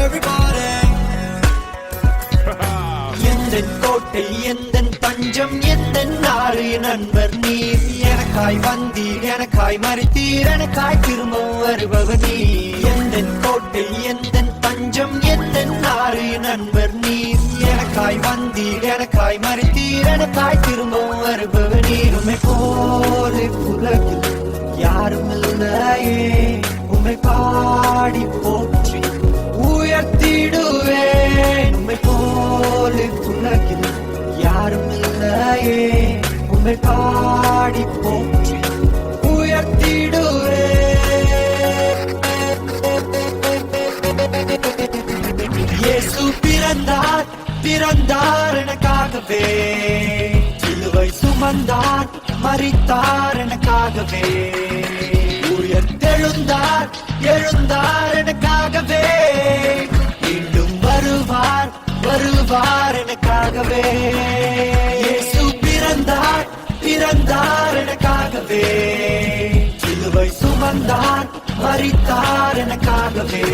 everybody. எந்தன் கோட்டை எந்தன் தஞ்சம் எந்தன் நாடு நண்பர் நீர். எனக்காய் வந்தீர் எனக்காய் மறித்தீர் எனக்காய் திரும்ப வருபவர் நீர். எந்தன் கோட்டை எந்தன் தஞ்சம் எந்தன் நாடு நண்பர் நீர். எனக்காய் வந்தீர் எனக்காய் மறித்தீர் எனக்காய் திரும்ப வருபவர் நீர். உம்மை போல உலகில் யாரும் இல்லையே. உம்மை பாடி போற்றி உயர்த்திடுவேன். உம்மை போல உலகில் யாரும் இல்லையே. உம்மை பாடி போற்றி உயர்த்திடுவேன். இயேசு பிறந்தார் பிறந்தார் எனக்காகவே. சிலுவை சுமந்தார் மரித்தார் எனக்காகவே. உயர்த்தெழுந்தார் எழுந்தார் எனக்காகவே. மீண்டும் வருவார் வருவார் எனக்காகவே. இயேசு பிறந்தார் பிறந்தார் எனக்காகவே. சிலுவை சுமந்தார் மரித்தார் எனக்காகவே.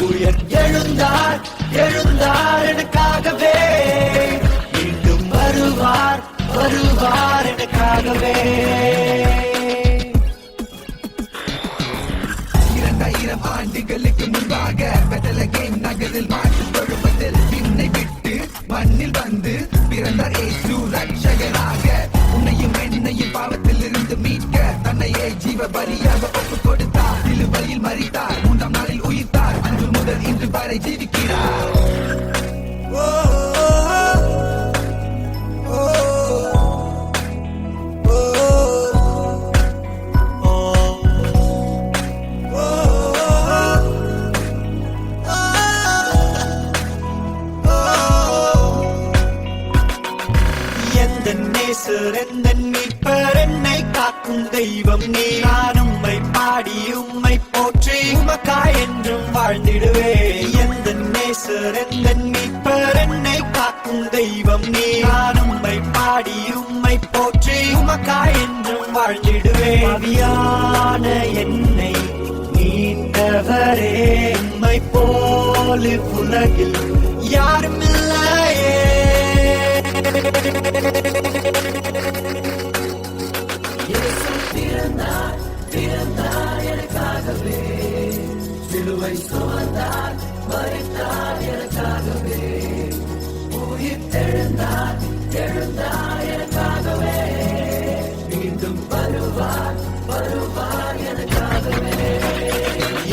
உயர் எழுந்தார் எழுந்தார் எனக்காகவே. மீண்டும் வருவார் வருவார் எனக்காகவே. 2000 ஆண்டுகளுக்கு முன்பாக பெத்தலகேம் நகரில் மாட்டு தொழுவத்தில் விண்ணை விட்டு மண்ணில் வந்து பிறந்தார் இயேசு ரட்சகராக. உன்னையும் என்னையும் பாவத்தில் இருந்து மீட்க தன்னையே ஜீவ பலியாக ஒப்புக் கொடுத்தார். சிலுவையில் மரித்தார், 3ஆம் நாளில் உயிர்த்தார். அன்று முதல் இன்று வரை ஜீவிக்கிறார். எந்தன் மீட்பர் என்னை காக்கும் தெய்வம் நீ. நான் உம்மை பாடி உம்மை போற்றி உமக்காய் என்றும் வாழ்ந்திடுவே. எந்தன் நேசர் எந்தன் மீட்பர் என்னை காக்கும் தெய்வம் நீ. நான் உம்மை பாடி உம்மை போற்றி உமக்காய் என்றும் வாழ்ந்திடுவே. அவியான என்னை மீட்டவரே. உம்மை போல உலகில் யாரும் இல்லையே. பிறந்தார் பிறந்தார் எனக்காகவே. சிலுவை சுமந்தார் மரித்தார் எனக்காகவே. உயிர்த்தெழுந்தார் எழுந்தார் எனக்காகவே. மீண்டும் வருவார் வருவார் எனக்காகவே.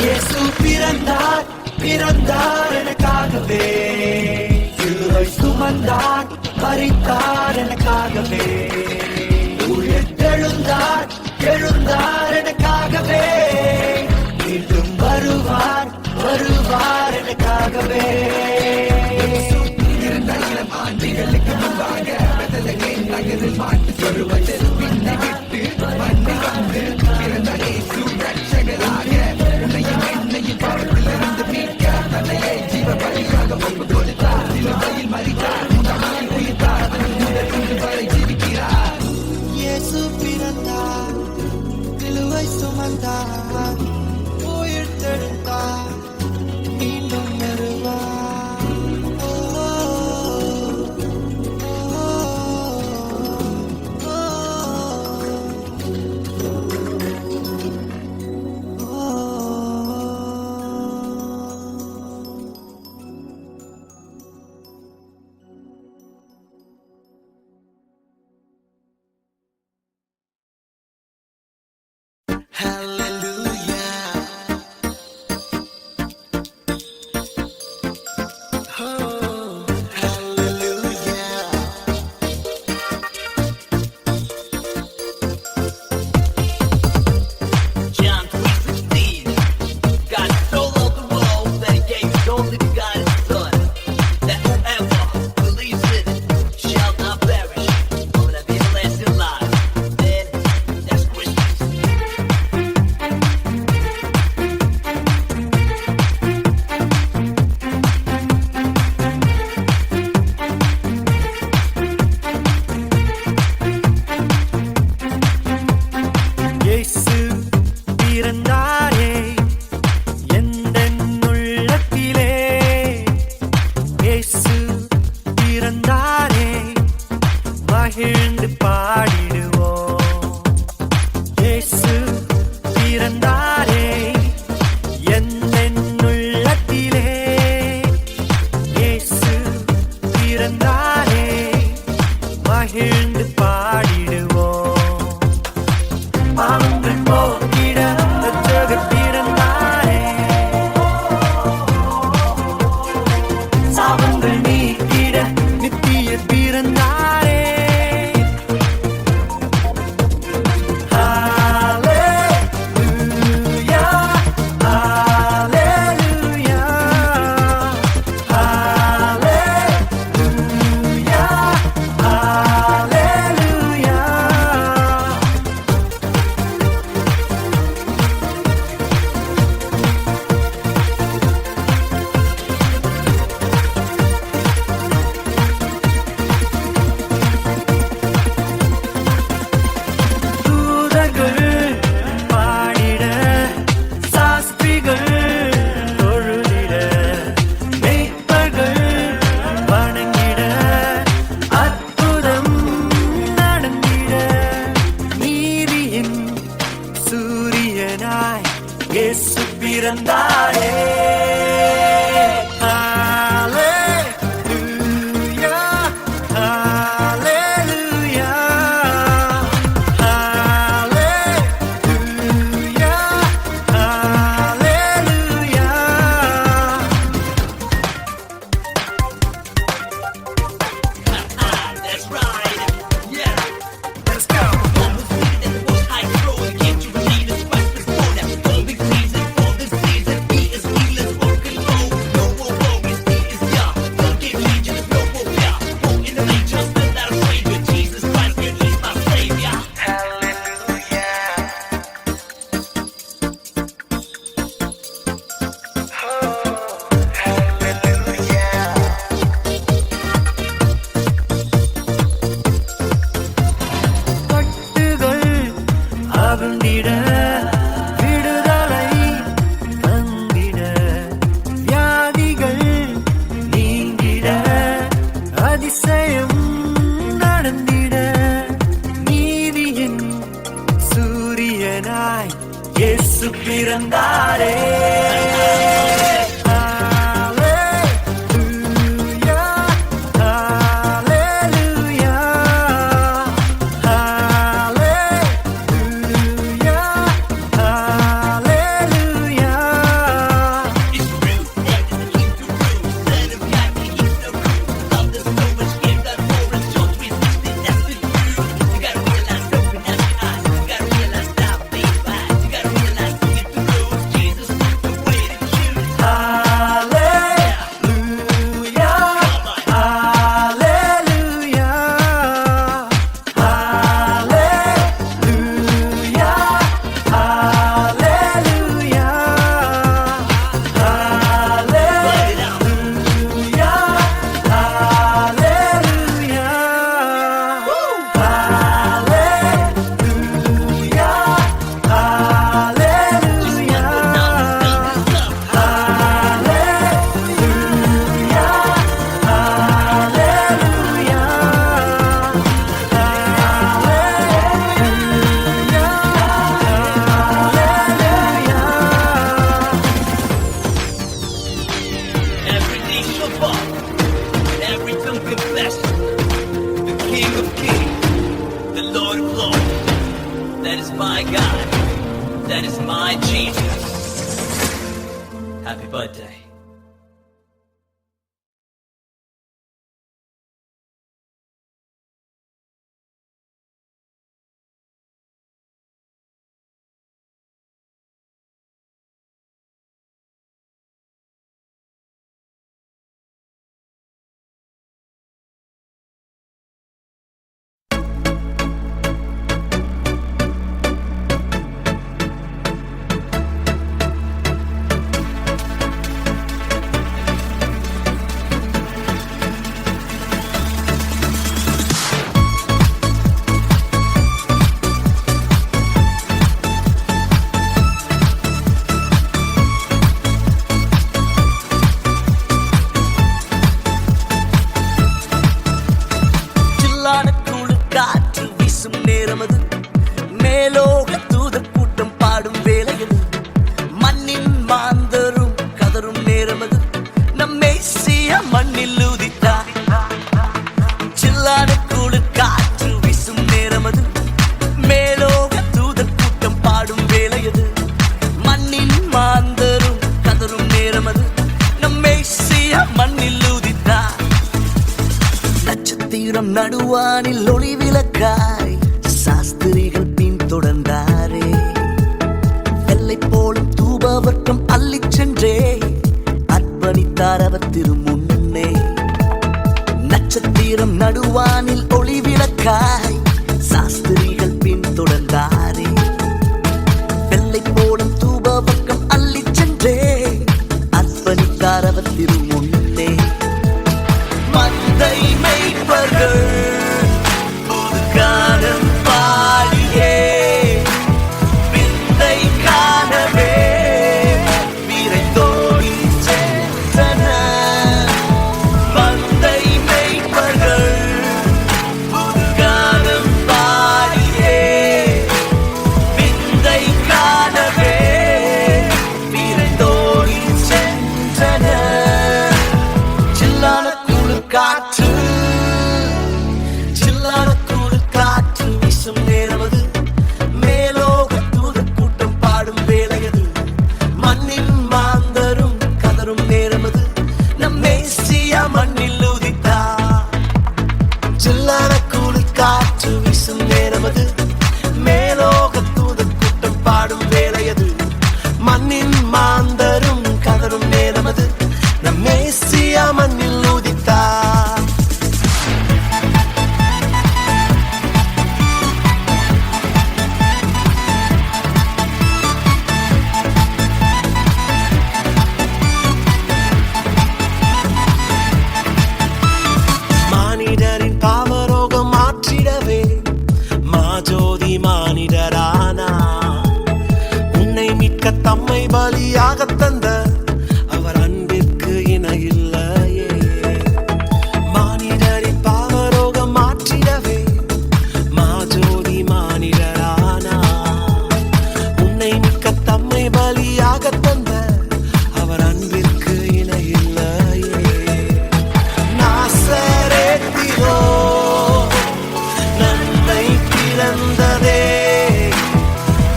இயேசு பிறந்தார் பிறந்தார் எனக்காகவே. சிலுவை சுமந்தார் மரித்தார் எனக்காகவே. உயிர்த்தெழுந்தார் எழுந்தார் எனக்காகவே. மீண்டும் வருவார் வருவார் எனக்காகவே. 2000 ஆண்டுகளுக்கு முன்பாக பெத்தலகேம் நகரில் மாட்டு தொழுவத்தில் விண்ணை விட்டு மண்ணில் வந்து பிறந்தார் இயேசு ரட்சகராக. உன்னையும் என்னையும் பாவத்தில் இருந்து மீட்க தன்னையே ஜீவ பலியாக ஒப்புக் கொடுத்தார். சிலுவையில் மரித்தார், 3ஆம் நாளில் உயிர்த்தார். அன்று முதல் இன்று வரை ஜீவிக்கிறார். இயேசு பிறந்தார் சிலுவை சுமந்தார் உயிர்த்தெழுந்தார் மீண்டும் வருவார். ஓ, ஓ, ஓ, ஓ. பிறந்தாரே. ஹalleluya, ஹalleluya, ஹalleluya, ஹalleluya. That's right. Yeah. Let's go. Almost seated in the most high throne. Can't you believe it's right before that? All big season, all this season. He is healers, walking low. No more worries, he is Yah. Don't get legion, no more fear. Walk in the nature, still not afraid. With Jesus Christ, yeah, he's my savior. கட்டுகள் அகன்றிட, விடுதலை தந்திட, வியாதிகள் நீங்கிட, அதிசயம் நடந்திட, நீதியின் சூரியனாய் இயேசு பிறந்தாரே. ஹalleluya, ஹalleluya, ஹalleluya, ஹalleluya. It's real, that is the King to rule. Son of God, he's the root. Love us so much, give that more and show 360, that's the truth. You gotta realize, open up your eyes. You gotta realize, stop being blind. You gotta realize, to get the rules. Jesus is the way to choose. Hallelujah, hallelujah, hallelujah, Every knee shall bow, and every tongue confess. The King of Kings, the Lord of Lords. That is my God. That is my Jesus. Happy birthday. சில்லான குழு காற்று வீசும் நேரமது, மேலோக தூதர் கூட்டம் பாடும் வேளையது, மண்ணின் மாந்தரும் கதரும் நேரமது, நம் மேசியா மண்ணில் உதித்தார். சில்லான குழு காற்று வீசும் நேரமது, மேலோக தூதர் கூட்டம் பாடும் வேளையது, மண்ணின் மாந்தரும் கதரும் நேரமது, நம் மேசியா மண்ணில் உதித்தார். நட்சத்திரம் நடுவானில் ஒளி விளக்காய் சாஸ்திரிகள் பின்தொடர்ந்தாரே. வெள்ளை போலும் தூபவர்க்கம் அள்ளிச் சென்றே அர்ப்பணித்தார் அவர் திருமுன்னே. நட்சத்திரம் நடுவானில் ஒளி விளக்காய் சாஸ்திரிகள் பின்தொடர்ந்தாரே. வெள்ளை போலும் தூபவர்க்கம் அள்ளிச் சென்றே அர்ப்பணித்தார் அவர் திருமுன்னே. மந்தை மேய்ப்பர்கள் புது கானம் பாடியே விந்தை காணவே விரைந்தோடி சென்றனர். மந்தை மேய்ப்பர்கள் புது கானம் தந்த அவர் அன்பிற்கு இணையில்லையே. மானிடரின் பாவரோகம் மாற்றிடவே மாஜோதி மானிடரானா. உன்னை மிக்க தம்மை பலியாக தந்த அவர் அன்பிற்கு இணையில்லையே. நாசரேத்திலோ நன்மை பிறந்ததே,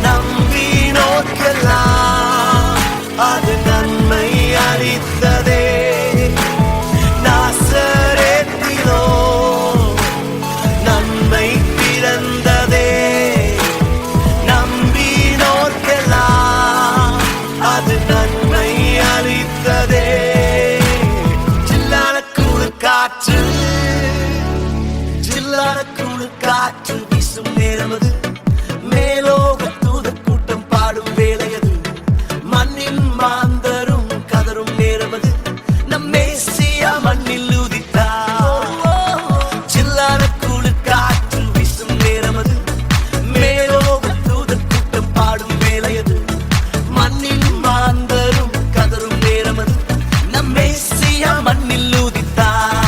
நம்பினோர்க்கெல்லாம் அது நன்மை அளித்ததே. நாசரேத்திலோ நன்மை பிறந்ததே, நம்பினோர்க்கெல்லாம் அது நன்மை அளித்ததே. சில்லான குளிர் காற்று, சில்லான குளிர் காற்று வீசும் நேரமது, மேலோக தூதர் கூட்டம் பாடும் வேலையது, மண்ணின் மாந்தரும் கதரும் நேரமது, நம் மேசியா மண்ணில் உதித்தார். சில்லான குளிர் காற்று வீசும் நேரமது, மேலோக தூதர் கூட்டம் பாடும் வேலையது, மண்ணின் மாந்தரும் கதரும் நேரமது, நம் மேசியா மண்ணில் உதித்தார்.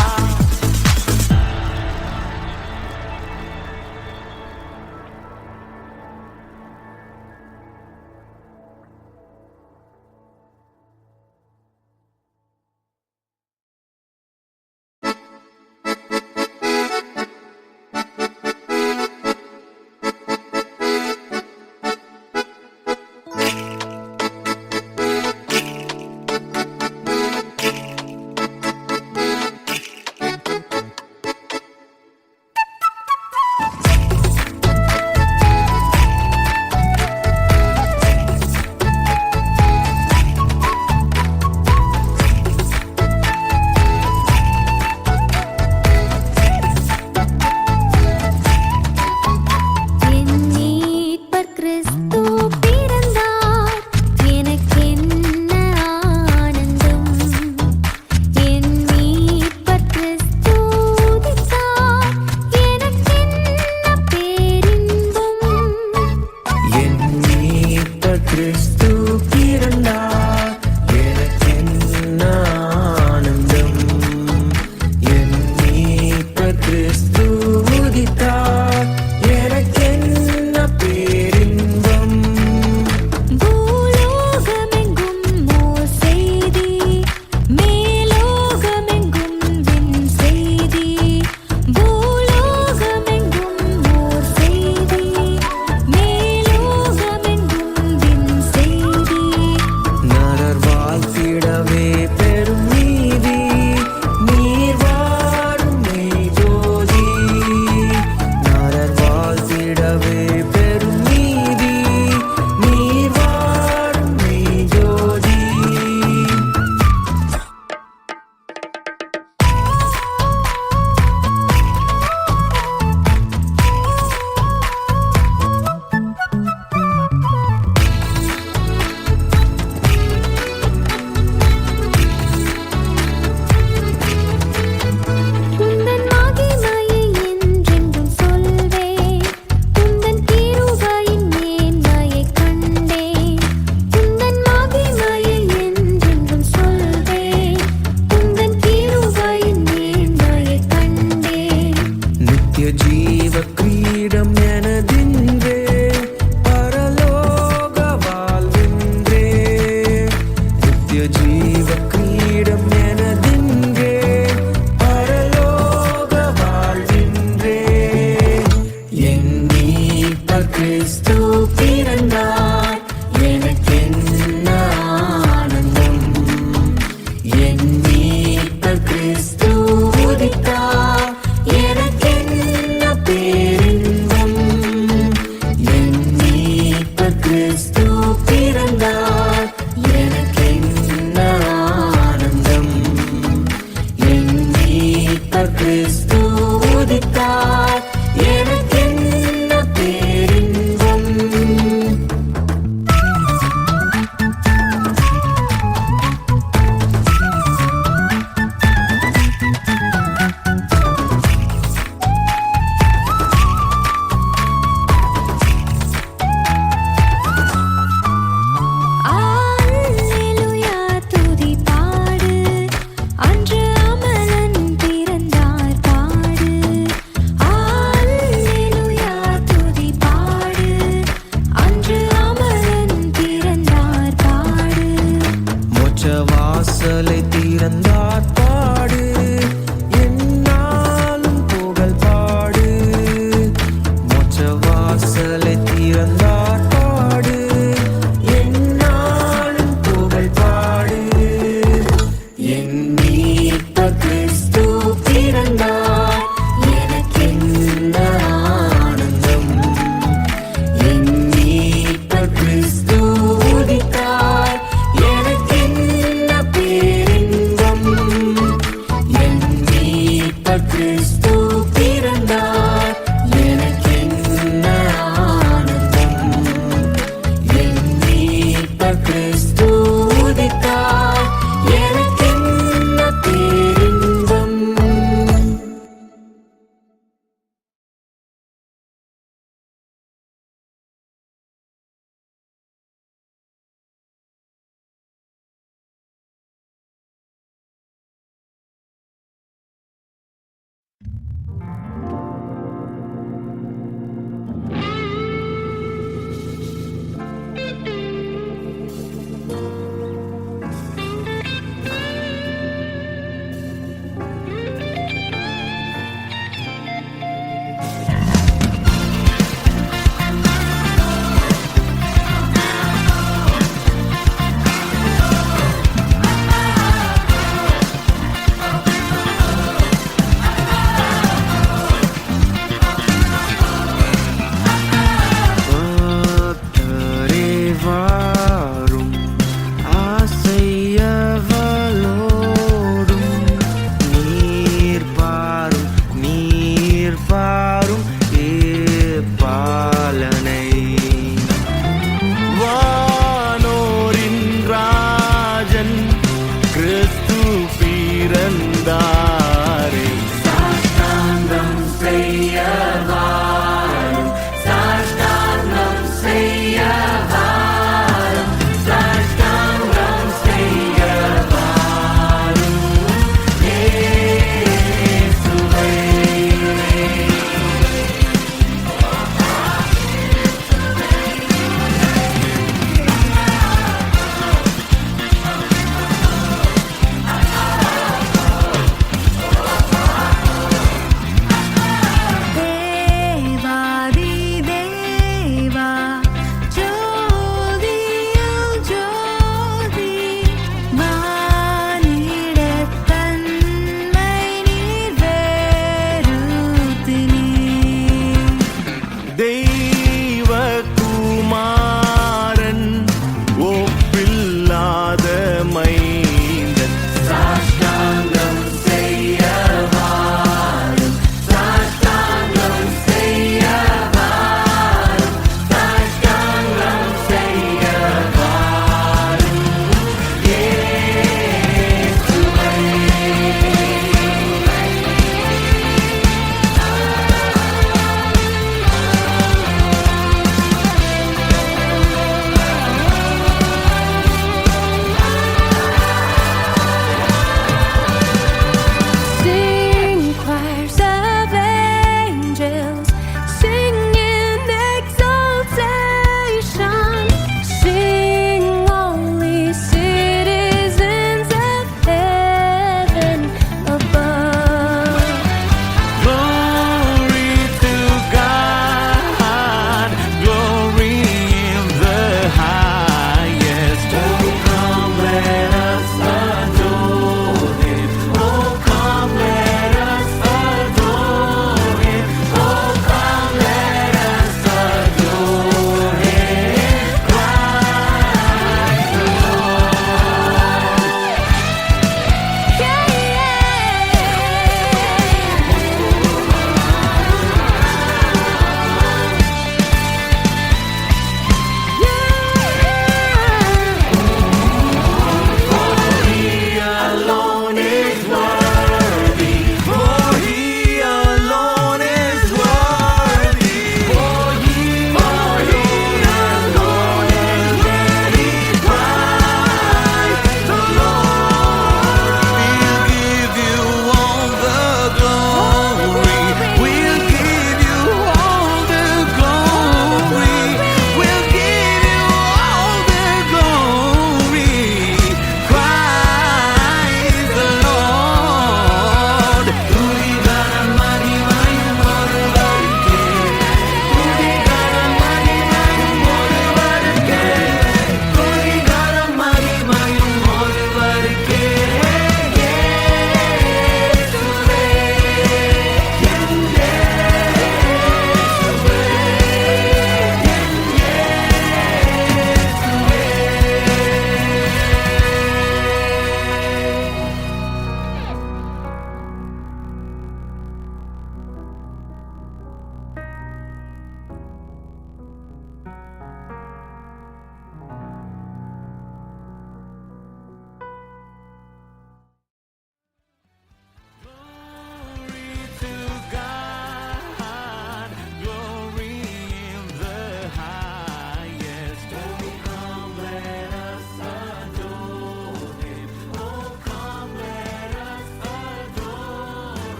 மோட்ச வாசலை திறந்தார் பாடு, என்னாலும் புகழ் பாடு. மோட்ச வாசலை திறந்தார் பாடு, என்னாலும் புகழ் பாடு. என் மீட்பர் கிறிஸ்து பிறந்தார், எனக்கென்ன ஆனந்தம். என் மீட்பர் கிறிஸ்து உதித்தார், எனக்கென்ன பேரின்பம். என் மீட்பர் கிறிஸ்து பிறந்தார், எனக்கென்ன ஆனந்தம். என் மீட்பர் கிறிஸ்து உதித்தார், எனக்கென்ன பேரின்பம். பக்தரே வாரும், ஆசையவளோடும். நீர் பாரும் பாலனை. வானோரின் ராஜன் கிறிஸ்து பிறந்தாரே. சாஷ்டாங்கம் செய்ய வாரும், சாஷ்டாங்கம் செய்ய வாரும், சாஷ்டாங்கம் செய்ய வாரும். இயேசுவே.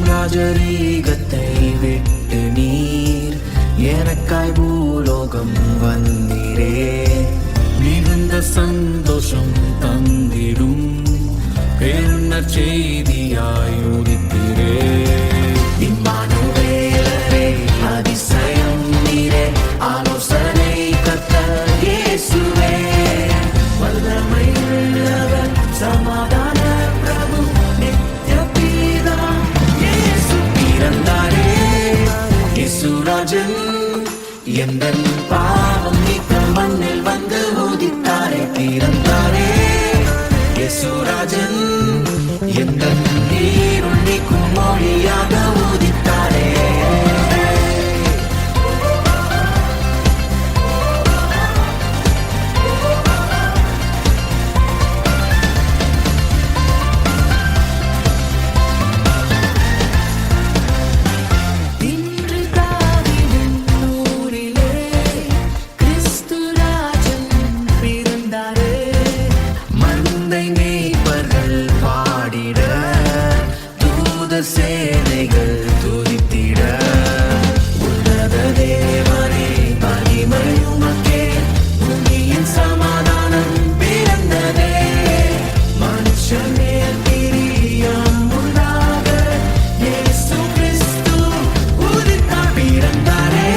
ராஜரீகத்தை விட்டு நீர் எனக்காய் பூலோகம் வந்தீரே. மிகுந்த சந்தோஷம் தந்திடும் பெருந செய்தியாய் உதித்திரே. இம்மானுவேலரே அதிசயம் நீரே, ஆலோசனை கர்த்தர் இயேசுவே, வல்லமை உள்ளவர் சமாதான பிரபு நித்ய பிதா இயேசு பிறந்தாரே. இயேசுராஜன் எந்தன் பாவம் நீக்க மண்ணில் வந்து உதித்தாரே, பிறந்தாரே. இயேசுராஜன் எந்தன் நீருள் நீக்கும் மொழியாக உதித்தாரே. சேனைகள் துதித்திட உன்னத தேவனே மகிமை உமக்கே, பூமியின் சமாதானம் பிறந்ததே. மனுஷனே பிரியம் உண்டாக இயேசு கிறிஸ்து உதித்தார், பிறந்தாரே.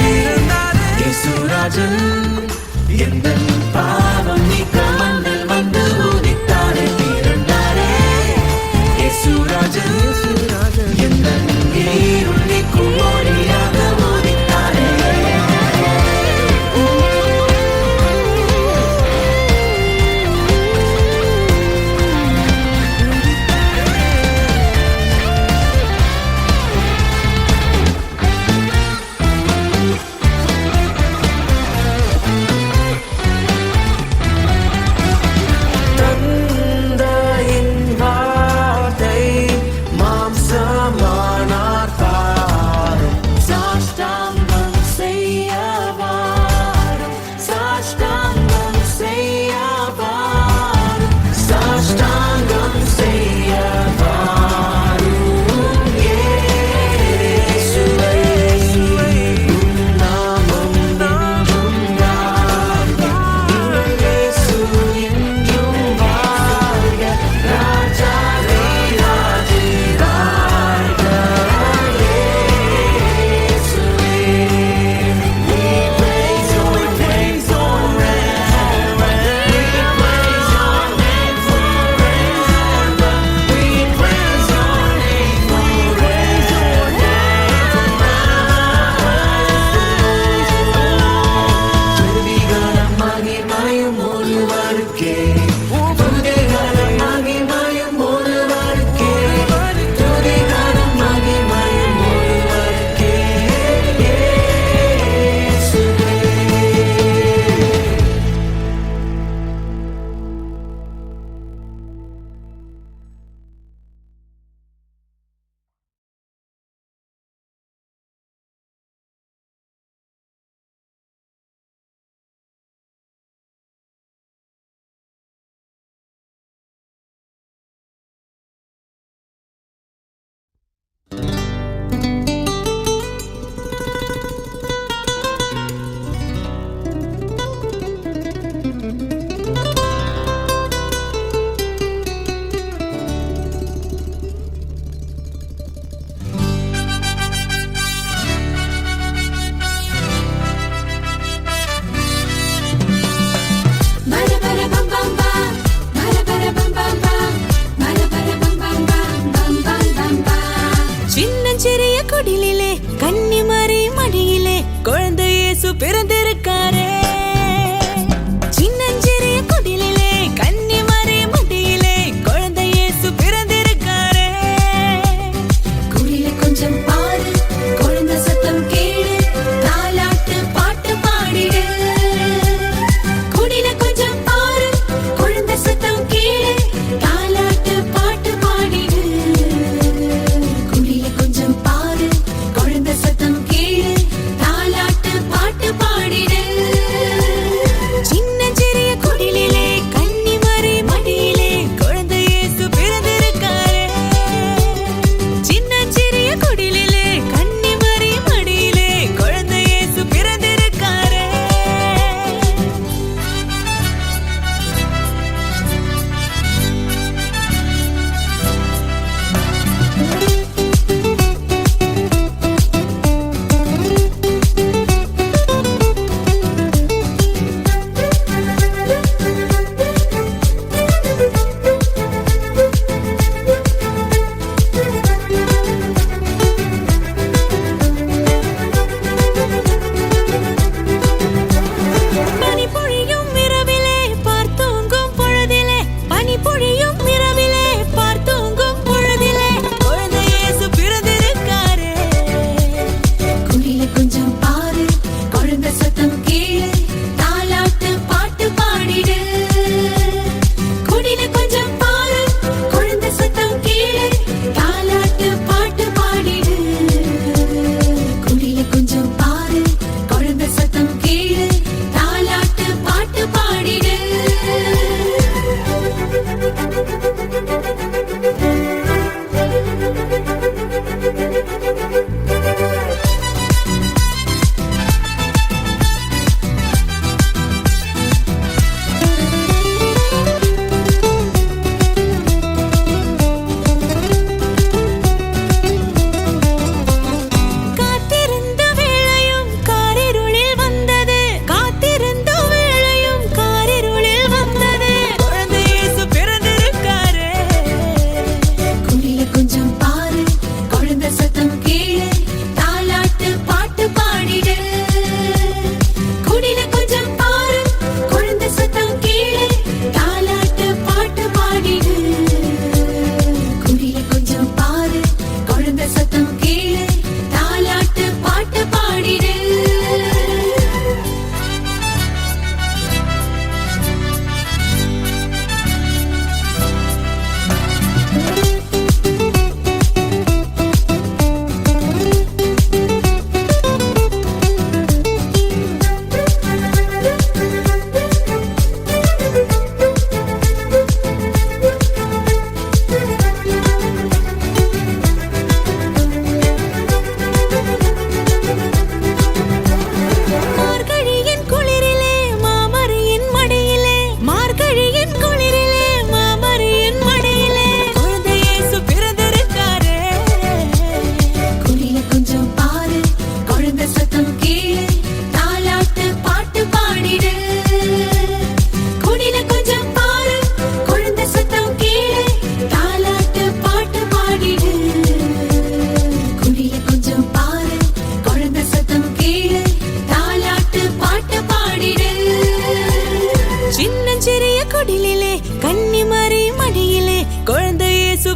இயேசுராஜன் எந்தன் பாவம் நீக்க மண்ணில் வந்து உதித்தாரே, பிறந்தாரே. இயேசுராஜன் நீருள் நீக்கும் மொழியாக உதித்தாரே. தந்தையின் வார்த்தை மாம்சமானார் பாரும், சாஷ்டாங்கம் செய்ய வாரும், சாஷ்டாங்கம் செய்ய வாரும், சாஷ்டாங்கம் செய்ய வாரும். இயேசுவே, உம் நாமம் என்றும் வாழ்க. இயேசு என்றும் வாழ்க. ராஜாவே ராஜே வாழ்க. இயேசுவே, we praise your name forever. We praise your name forever. We praise your name துதிகரம் மகிமையும் ஒருவருக்கே, துதிகரம் மகிமையும் ஒருவருக்கே, துதிகரம் மகிமையும் ஒருவருக்கே. இயேசுவே. சின்னஞ்சிறிய குடிலிலே கன்னிமரி மடியிலே குழந்தை இயேசு பிறந்திருக்காரே. சின்னஞ்சிறிய குடிலிலே கன்னிமரி மடியிலே குழந்தை இயேசு பிறந்திருக்காரே. குடில கொஞ்சம் பாரு, குழந்தை சத்தம் கேளு, தாலாட்டு பாட்டு பாடிடு. குடில கொஞ்சம் பாரு, குழந்தை சத்தம் கேளு, தாலாட்டு பாட்டு பாடிடு.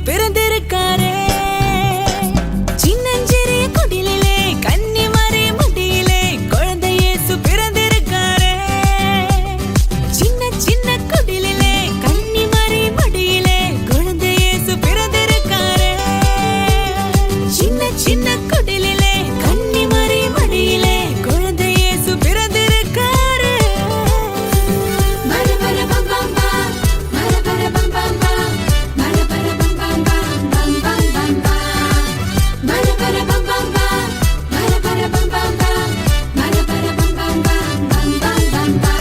பிறந்திருக்காரே சின்னஞ்சிறிய குடிலிலே கன்னிமரி மடியிலே குழந்தை இயேசு பிறந்திருக்காரே சின்ன சின்ன குடிலிலே கன்னிமரி மடியிலே குழந்தை இயேசு பிறந்திருக்காரே சின்ன சின்ன குடிலிலே கன்னிமரி மடியிலே குழந்தை இயேசு பிறந்திருக்காரே மரபர பம் பம் பம் மரபர பம் பம் பம் மரபர பம் பம் பம் பம் பம் பம் பம் மரபர பம் பம் பம் மரபர பம் பம் பம் மரபர பம் பம் பம் பம் பம் பம்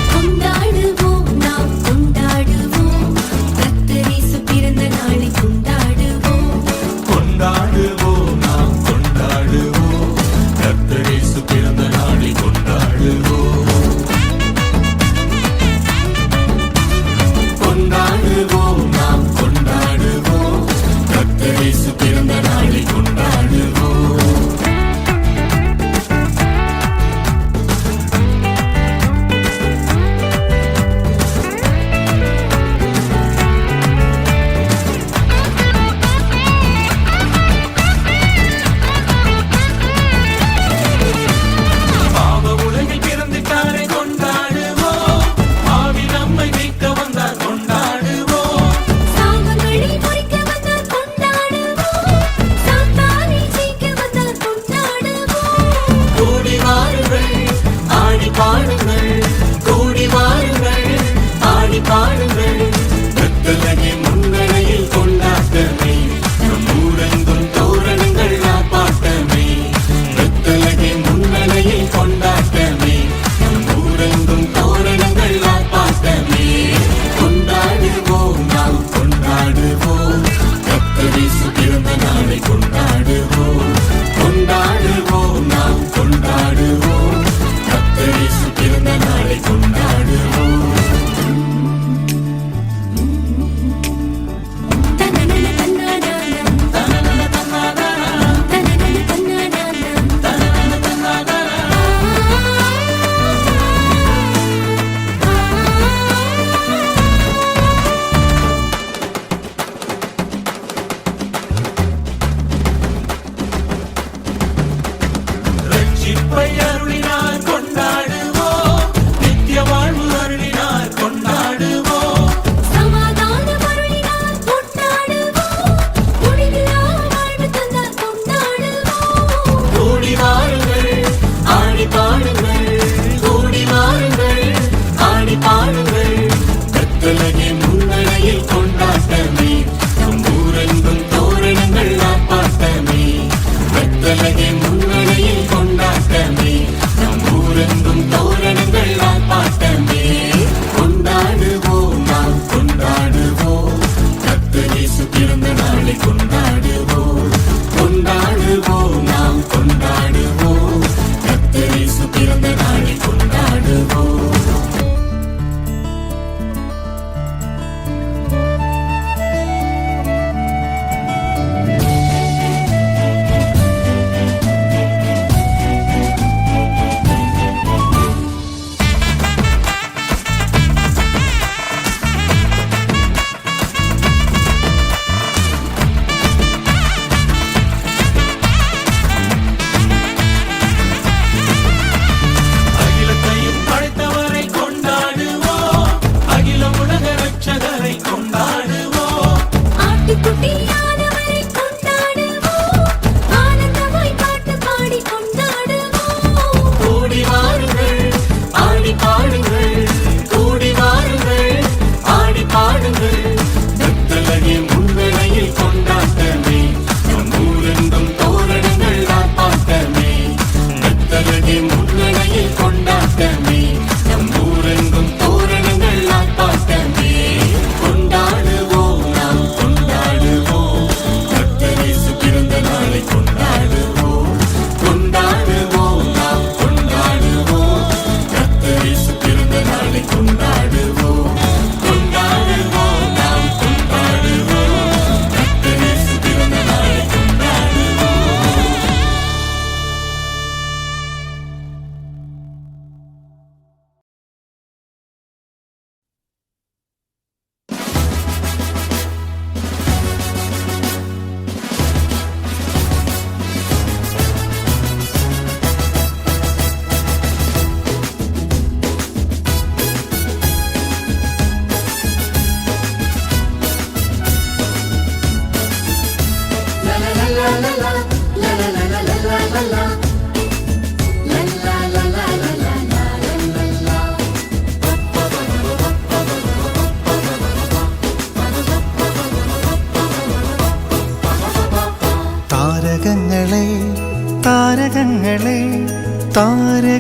கொண்டாடுவோம் நாம் கொண்டாடுவோம் கர்த்தர் இயேசு பிறந்த நாளை கொண்டாடுவோம் கொண்டாடுவோம் நாம் கொண்டாடுவோம் கர்த்தர் இயேசு பிறந்த நாளை கொண்டாடுவோம் கொண்டாடுவோம் நாம் கொண்டாடுவோம் கர்த்தர் இயேசு பிறந்த நாளை கொண்டாடுவோம் பாவ உலகில் பிறந்துட்டாரை கொண்டாடுவோம் ஆவி நம்மை மீட்க வந்தார் கொண்டாடுவோம் சாபங்களை முறிக்க வந்தார் கொண்டாடுவோம் சாத்தானை ஜெயிக்க வந்தார் கொண்டாடுவோம் கூடி வாருங்கள் ஆடி பாடுங்கள் கூடி வாருங்கள் ஆடி பாடுங்கள் கத்தலகை முன்னணியில் கொண்டாட்டமே நம் ஊரெங்கும் தோரணங்கள் ஆப்பாட்டமே கத்தலகை முன்னணியில் கொண்டாட்டமே நம் ஊரெங்கும் தோரணங்கள் ஆப்பாட்டமே கொண்டாடுவோம் நாம் கொண்டாடுவோம் கர்த்தர் இயேசு பிறந்த நாளை கொண்டாடுவோம் கொண்டாடுவோம் நாம் கொண்டாடுவோம் கர்த்தர் இயேசு பிறந்த நாளை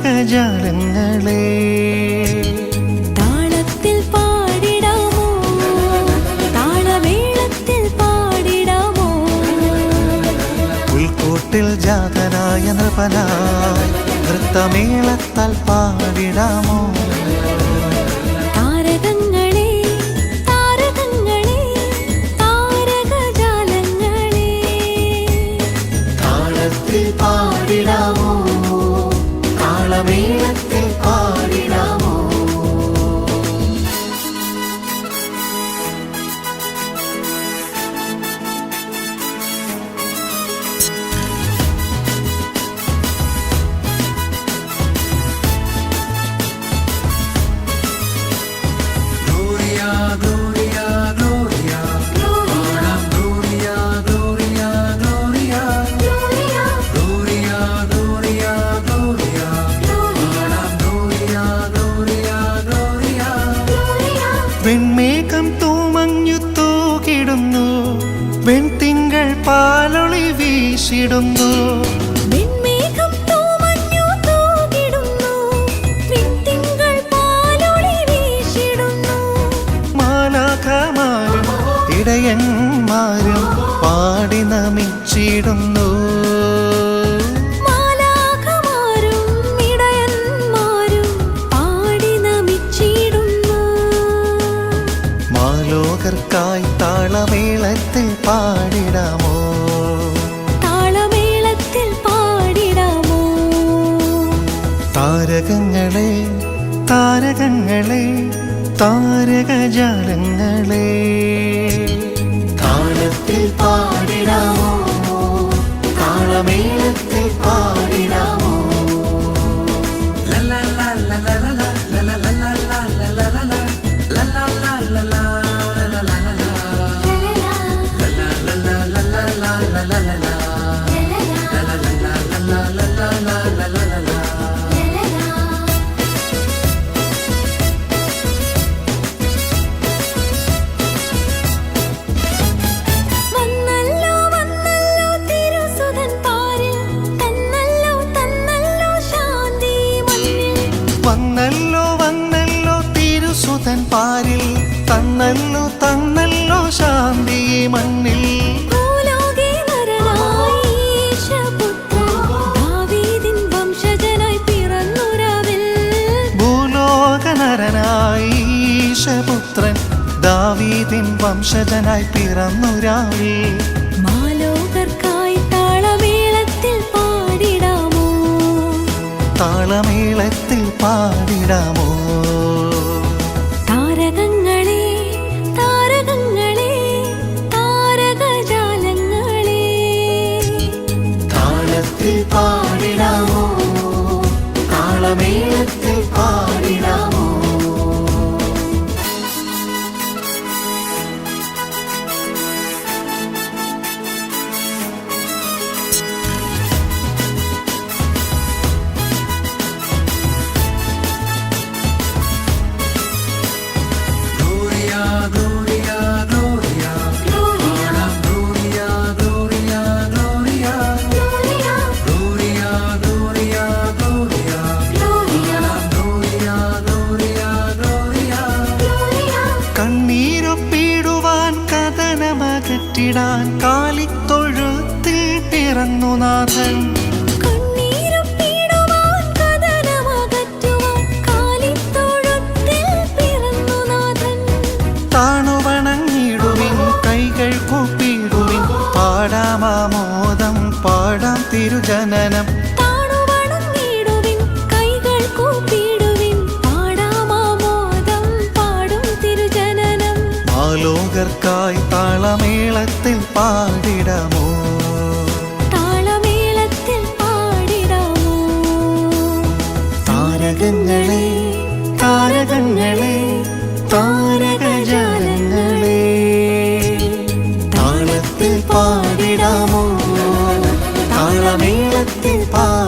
താരകജാലങ്ങളെ താളത്തിൽ പാടിടാമോ താളമേളത്തിൽ പാടിടാമോ പുൽക്കൂട്ടിൽ ജാതനായ നൃപനായി നൃത്തമേളത്താൽ പാടിടാമോ താരകങ്ങളെ താരകങ്ങളെ താരകജാലങ്ങളെ താളത്തിൽ പാടിടാമോ താളമേളത്തിൽ പാടിടാമോ വെൺമേഘം തൂമഞ്ഞു തൂകിടുന്നു വെൺതിങ്കൾ പാലൊളി വീശിടുന്നു വെൺമേഘം തൂമഞ്ഞു തൂകിടുന്നു വെൺതിങ്കൾ പാലൊളി വീശിടുന്നു മാലാഖമാരും ഇടയന്മാരും പാടി നമിച്ചിടുന്നു മാലാഖമാരും ഇടയന്മാരും പാടി നമിച്ചിടുന്നു മാലോകർക്കായി താളമേളത്തിൽ പാടിടാമോ താളമേളത്തിൽ പാടിടാമോ താരകങ്ങളെ താരകങ്ങളെ താരകജാലങ്ങളെ താളത്തിൽ പാടിടാമോ താളമേളത്തിൽ പാടിടാമോ വന്നല്ലോ വന്നല്ലോ തിരുസുതൻ പാരിൽ തന്നല്ലോ തന്നല്ലോ ശാന്തി മണ്ണിൽ വന്നല്ലോ വന്നല്ലോ തിരുസുതൻ പാരിൽ തന്നല്ലോ തന്നല്ലോ ശാന്തി മണ്ണിൽ ഭൂലോകേ നരനായി ഈശപുത്രൻ ദാവീദിൻ വംശജനായി പിറന്നുരാവിൽ ഭൂലോകനരനായി ഈശപുത്രൻ ദാവീദിൻ വംശജനായി പിറന്നുരാവിൽ മാലോകർക്കായി താളമേളത്തിൽ പാടിടാമോ താളമേളത്തിൽ പാടിടാമോ താരകങ്ങളെ താരകങ്ങളെ താരകജാലങ്ങളെ താളത്തിൽ പാടിടാമോ താളമേളത്തിൽ പാടിടാമോ കണ്ണീരൊപ്പിടുവാൻ കഥനമകറ്റിടാൻ കാലിത്തൊഴുത്തിൽ പിറന്നു നാഥൻ കണ്ണീരൊപ്പിടുവാൻ കഥനമകറ്റുവാൻ കാലിത്തൊഴുത്തിൽ പിറന്നു നാഥൻ താണുവണങ്ങിടുവിൻ കൈകൾ കൂപ്പിടുവിൻ പാടാമാമോദം പാടാം തിരുജനനം താണുവണങ്ങിടുവിൻ കൈകൾ കൂപ്പിടുവിൻ പാടാമാമോദം പാടും തിരുജനനം മാലോകർക്കായി താളമേളത്തിൽ പാടിടാമോ താളമേളത്തിൽ പാടിടാമോ താരകങ്ങളെ താരകങ്ങളെ താരകജാലങ്ങളെ താളത്തിൽ പാടിടാമോ താളമേളത്തിൽ പാടിടാമോ